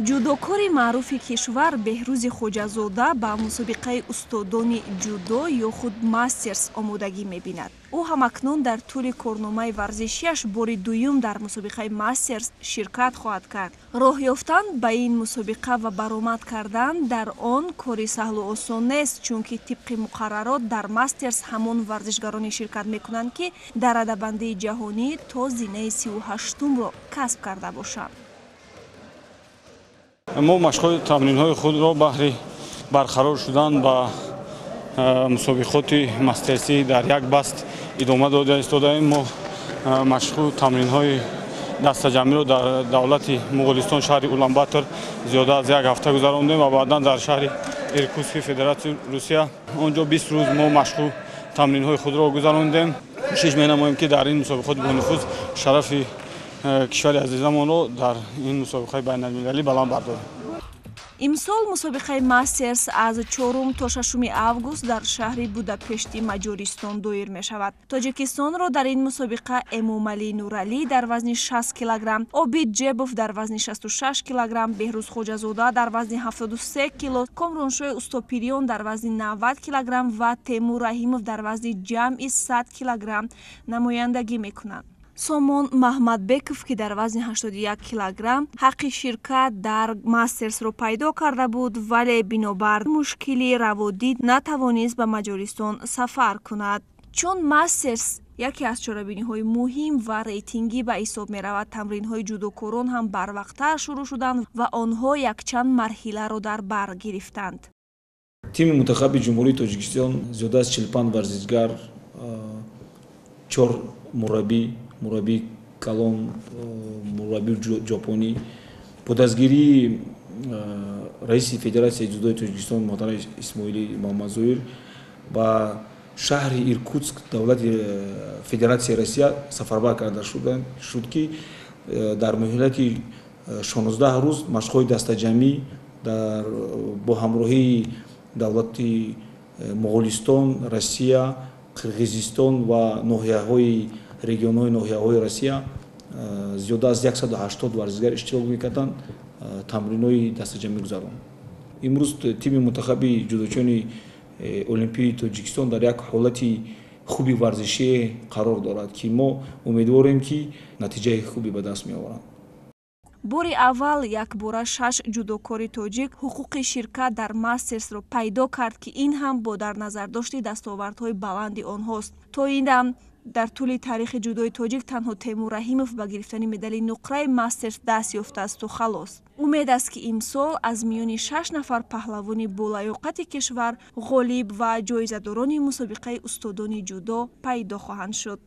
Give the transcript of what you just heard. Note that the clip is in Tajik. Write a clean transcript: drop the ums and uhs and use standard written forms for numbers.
ҷудокори маъруфи кишвар Беҳрӯзи Хоҷазода ба мусобиқаи устодони ҷудо ё худ мастерс омодагӣ мебинад. ӯ ҳамакнун дар тӯли корномаи варзишиаш бори дуюм дар мусобиқаи мастерс ширкат хоҳад кард. роҳ ёфтан ба ин мусобиқа ва баромад кардан дар он кори саҳлу осон нест, чунки тибқи муқаррарот дар мастерс ҳамон варзишгароне ширкат мекунанд ки дар радабандии ҷаҳонӣ то зинаи 38-умро касб карда бошанд. мо машқҳои тамринҳои худро баҳри барқарор шудан ба мусобиқоти мастерсӣ дар як баст идома дода истодаем. мо машқу тамринҳои дастаҷамиро дар давлати Муғулистон шаҳри Улан-Батор зиёда аз як ҳафта гузарондем ва баъдан дар шаҳри Иркутски Федератсияи Русия онҷо 20 рӯз мо машқу тамринҳои худро гузарондем. кӯшиш менамоем ки дар ин мусобиқоти бонуфуз шарафи кишвари азизамонро дар ин мусобиқаи байналмилалӣ баланд бардорем. имсол мусобиқаи мастерс аз 4 то 6 август дар шаҳри Будапешти Маҷористон доир мешавад. Тоҷикистонро дар ин мусобиқа Эмомалӣ Нуралӣ дар вазни 60 кг, Обид Ҷебов дар вазни 66 кг, Беҳрӯз Хоҷазода дар вазни 73 кг, Комроншои Устопириён дар вазни 90 кг ва Темур Раҳимов дар вазни ҷамъи 100 кг намояндагӣ мекунанд. Сомон Маҳмадбеков, ки дар вазни 81 кг ҳаққи ширкат дар мастерсро пайдо карда буд, вале бинобар мушкили раводид натавонист ба Маҷористон сафар кунад. чун мастерс яке аз чорабиниҳои муҳим ва рейтингӣ ба ҳисоб меравад, тамринҳои ҷудокорон ҳам барвақттар шурӯъ шуданд ва онҳо якчанд марҳиларо дар бар гирифтанд. тими мунтахаби ҷумҳурии Тоҷикистон зиёда аз 45 варзишгар, 4 мураббӣ калон, мураббии ҷопонӣ, бо дастгирии раиси Федератсияи ҷудои Тоҷикистон моҳтарам Исмоилӣ Маҳмадзоир ба шаҳри Иркутск давлати Федератсияи Россия сафарбар карда шуд ки дар муҳлати 16 рӯз машқҳои дастаҷамӣ бо ҳамроҳии давлати Муғулистон, Россия, Қирғизистон ва ноҳияҳои регионҳои ноҳияҳои Россия зиёда аз 180 варзишгар иштирок мекарданд, тамринҳои дастаҷамӣ гузаронд. имрӯз тими мунтахаби ҷудочони олимпии Тоҷикистон дар як ҳолати хуби варзишӣ қарор дорад ки мо умедворем ки натиҷаи хуби ба даст меоваранд. бори аввал якбора 6 ҷудокори тоҷик ҳуқуқи ширкат дар мастерсро пайдо кард ки ин ҳам бо дар назардошти дастовардҳои баланди онҳост. то ин дам дар тӯли таърихи ҷудои тоҷик танҳо Темур Раҳимов ба гирифтани медали нуқраи мастерс даст ёфтаасту халос. умед аст ки имсол аз миёни 6 нафар паҳлавони болаёқати кишвар ғолиб ва ҷоизадорони мусобиқаи устодони ҷудо пайдо хоҳанд шуд.